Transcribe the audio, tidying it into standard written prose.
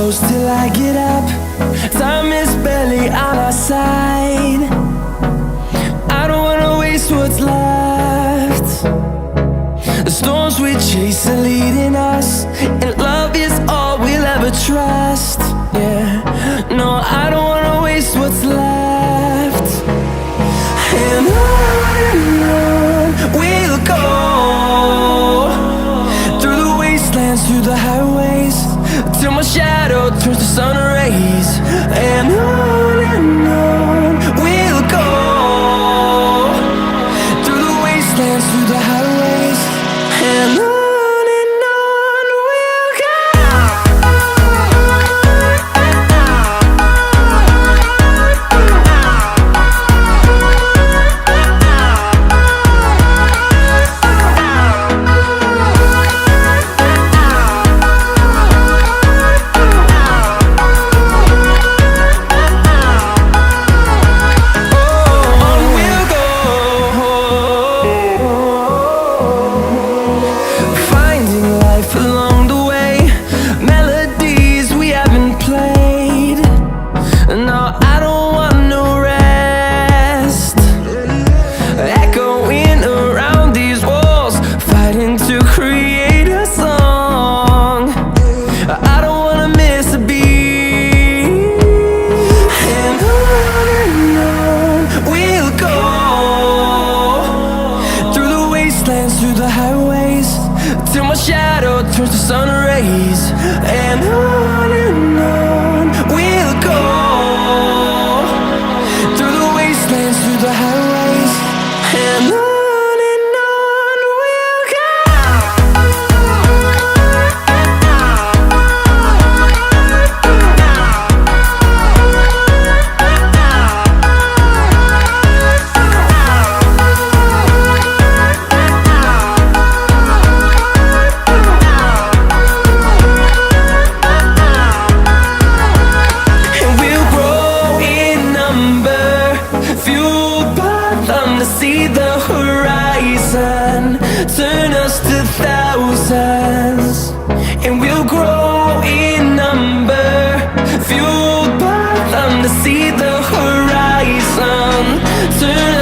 close till I get up. Time is barely on our side. I don't wanna waste what's left. The storms we chase are leading us, and love is all we'll ever trust. Yeah, no, I don't wanna waste what's left. And on we'll go, through the wastelands, through the highways, till my shadow turns to sun rays. And on we'll go, through the wastelands, through the highways, and on we'll go. Through the highways, till my shadow turns to sun rays. And on we'll go, through the wastelands, through the highways, and on we'll go. See the horizon turn us to thousands, and we'll grow in number, fueled by them to see the horizon turn